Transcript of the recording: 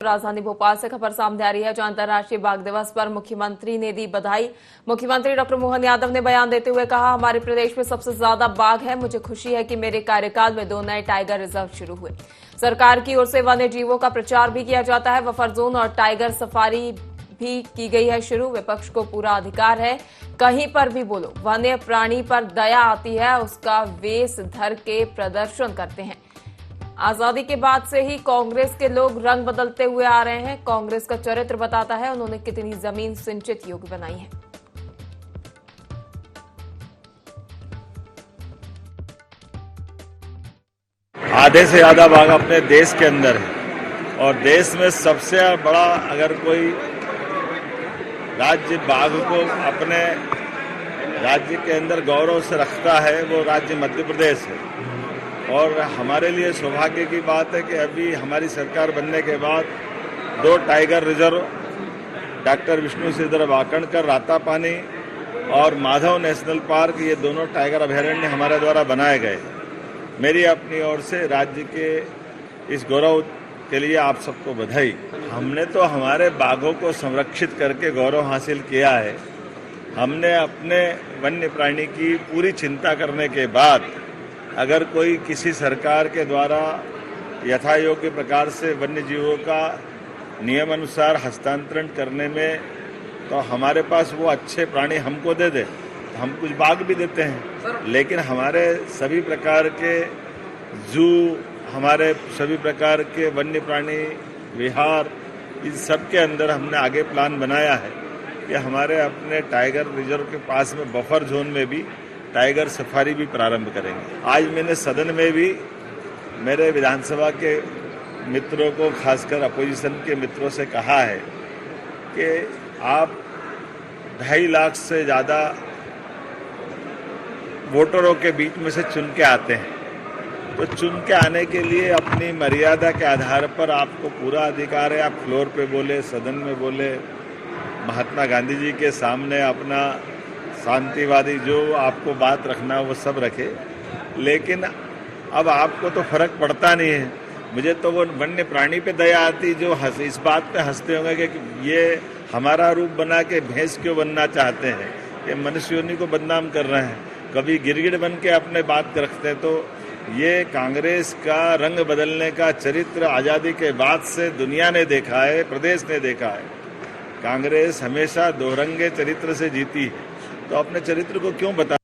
राजधानी भोपाल से खबर सामने आ रही है, जहां अंतर्राष्ट्रीय बाघ दिवस पर मुख्यमंत्री ने दी बधाई। मुख्यमंत्री डॉक्टर मोहन यादव ने बयान देते हुए कहा, हमारे प्रदेश में सबसे ज्यादा बाघ है। मुझे खुशी है कि मेरे कार्यकाल में 2 नए टाइगर रिजर्व शुरू हुए। सरकार की ओर से वन्य जीवों का प्रचार भी किया जाता है। बफर जोन और टाइगर सफारी भी की गई है शुरू। विपक्ष को पूरा अधिकार है कहीं पर भी बोलो। वन्य प्राणी पर दया आती है, उसका वेश धर के प्रदर्शन करते हैं। आजादी के बाद से ही कांग्रेस के लोग रंग बदलते हुए आ रहे हैं। कांग्रेस का चरित्र बताता है उन्होंने कितनी जमीन सिंचित योग्य बनाई है। आधे से ज्यादा बाघ अपने देश के अंदर है और देश में सबसे बड़ा अगर कोई राज्य बाघ को अपने राज्य के अंदर गौरव से रखता है वो राज्य मध्य प्रदेश है। और हमारे लिए सौभाग्य की बात है कि अभी हमारी सरकार बनने के बाद 2 tiger reserve doctor Vishnu सिद्धर Wakankar Ratapani और माधव नेशनल पार्क, ये दोनों टाइगर अभयारण्य हमारे द्वारा बनाए गए। मेरी अपनी ओर से राज्य के इस गौरव के लिए आप सबको बधाई। हमने तो हमारे बाघों को संरक्षित करके गौरव हासिल किया है। हमने अपने वन्य प्राणी की पूरी चिंता करने के बाद अगर कोई किसी सरकार के द्वारा यथायोग्य प्रकार से वन्य जीवों का नियम अनुसार हस्तांतरण करने में तो हमारे पास वो अच्छे प्राणी हमको दे दे तो हम कुछ बाघ भी देते हैं। लेकिन हमारे सभी प्रकार के जू, हमारे सभी प्रकार के वन्य प्राणी विहार, इन सब के अंदर हमने आगे प्लान बनाया है कि हमारे अपने टाइगर रिजर्व के पास में बफर जोन में भी टाइगर सफारी भी प्रारंभ करेंगे। आज मैंने सदन में भी मेरे विधानसभा के मित्रों को, खासकर अपोजिशन के मित्रों से कहा है कि आप 2.5 लाख से ज़्यादा वोटरों के बीच में से चुन के आते हैं, तो चुन के आने के लिए अपनी मर्यादा के आधार पर आपको पूरा अधिकार है। आप फ्लोर पे बोले, सदन में बोले, महात्मा गांधी जी के सामने अपना शांतिवादी जो आपको बात रखना वो सब रखे। लेकिन अब आपको तो फर्क पड़ता नहीं है। मुझे तो वो वन्य प्राणी पे दया आती जो इस बात पे हंसते होंगे कि ये हमारा रूप बना के भैंस क्यों बनना चाहते हैं, ये मनुष्य योनि को बदनाम कर रहे हैं, कभी गिरगिट बन के अपने बात रखते हैं। तो ये कांग्रेस का रंग बदलने का चरित्र आज़ादी के बाद से दुनिया ने देखा है, प्रदेश ने देखा है। कांग्रेस हमेशा दोरंगे चरित्र से जीती है, तो अपने चरित्र को क्यों बता